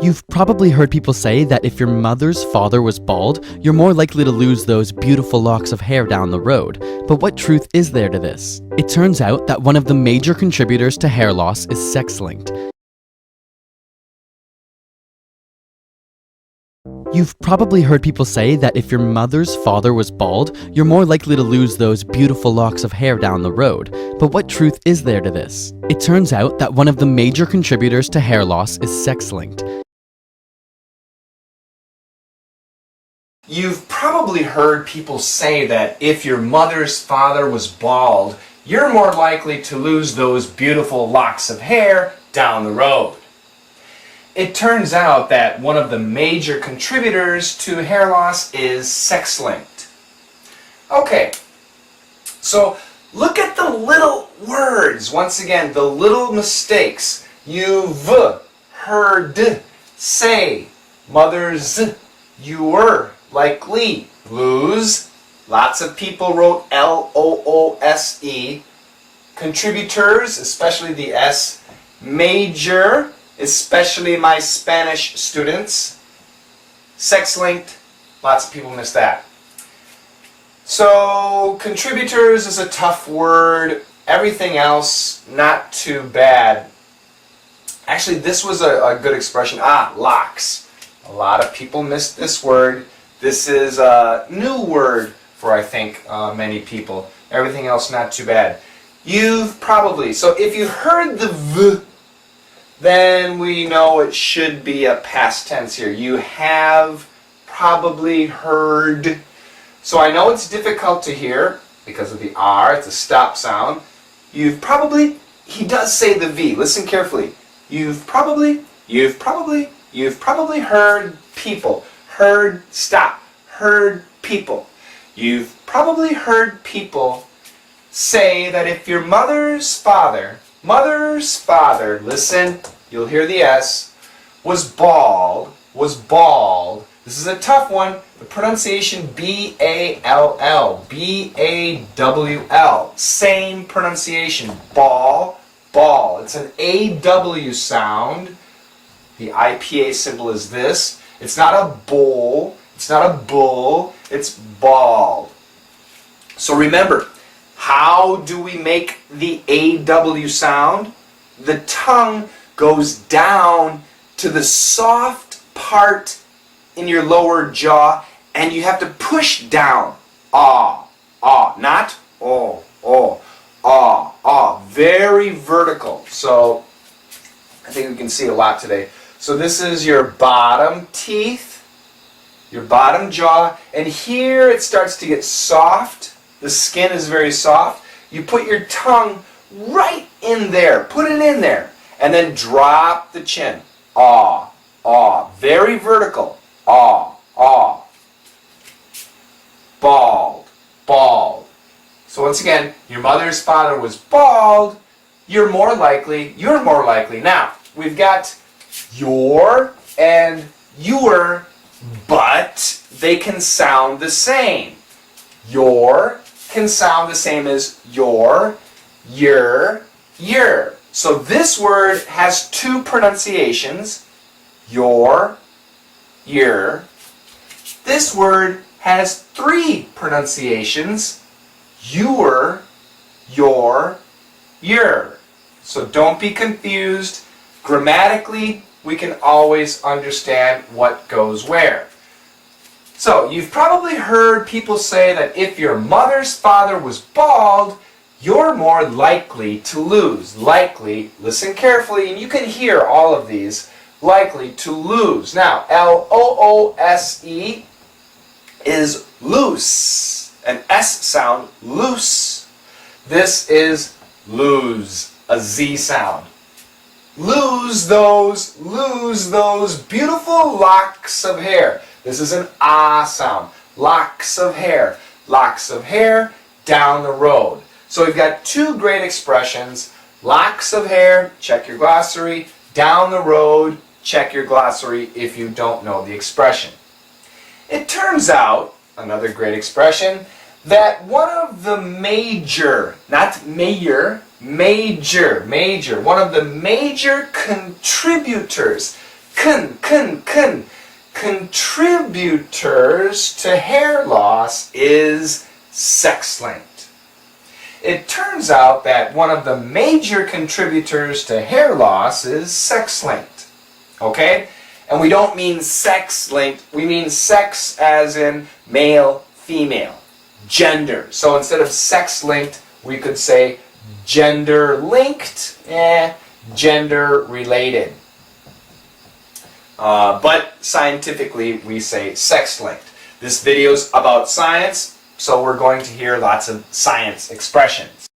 You've probably heard people say that if your mother's father was bald, you're more likely to lose those beautiful locks of hair down the road. But what truth is there to this? It turns out that one of the major contributors to hair loss is sex-linked. You've probably heard people say that if your mother's father was bald, you're more likely to lose those beautiful locks of hair down the road. But what truth is there to this? It turns out that one of the major contributors to hair loss is sex-linked. You've probably heard people say that if your mother's father was bald, you're more likely to lose those beautiful locks of hair down the road. It turns out that one of the major contributors to hair loss is sex-linked. Okay, so look at the little words. Once again, the little mistakes. You've heard say, mother's, you were likely lose. Lots of people wrote L-O-O-S-E. Contributors, especially the S. Major, especially my Spanish students. Sex-linked, lots of people miss that. So, contributors is a tough word. Everything else, not too bad. Actually, this was a good expression. Locks. A lot of people missed this word. This is a new word for, I think, many people. Everything else, not too bad. You've probably, so if you heard the V, then we know it should be a past tense here. You have probably heard. So I know it's difficult to hear because of the R, it's a stop sound. You've probably, he does say the V. Listen carefully. You've probably heard people. Heard, stop. Heard people. You've probably heard people say that if your mother's father, listen, you'll hear the S, was bald, this is a tough one, the pronunciation B-A-L-L, B-A-W-L, same pronunciation, ball, it's an A-W sound, the IPA symbol is this, it's not a bowl, it's not a bull, it's bald. So remember, how do we make the AW sound? The tongue goes down to the soft part in your lower jaw and you have to push down. Not very vertical. So I think we can see a lot today. So this is your bottom teeth, your bottom jaw, and here it starts to get soft. The skin is very soft. You put your tongue right in there. Put it in there. And then drop the chin. Very vertical. Bald. So once again, your mother's father was bald. You're more likely. Now, we've got your and your, but they can sound the same. Your can sound the same as your, So this word has two pronunciations, your. This word has three pronunciations, your. So don't be confused. Grammatically, we can always understand what goes where. So, you've probably heard people say that if your mother's father was bald, you're more likely to lose. Likely, listen carefully, and you can hear all of these. Likely to lose. Now, L-O-O-S-E is loose. An S sound, loose. This is lose, a Z sound. Lose those beautiful locks of hair. This is an ah sound. Locks of hair down the road. So we've got two great expressions. Locks of hair, check your glossary. Down the road, check your glossary if you don't know the expression. It turns out, another great expression, that one of the major, not major, one of the major contributors Contributors to hair loss is sex-linked. It turns out that one of the major contributors to hair loss is sex-linked. Okay? And we don't mean sex-linked, we mean sex as in male, female, gender. So instead of sex-linked, we could say gender-linked, gender-related. But scientifically, we say sex-linked. This video is about science, so we're going to hear lots of science expressions.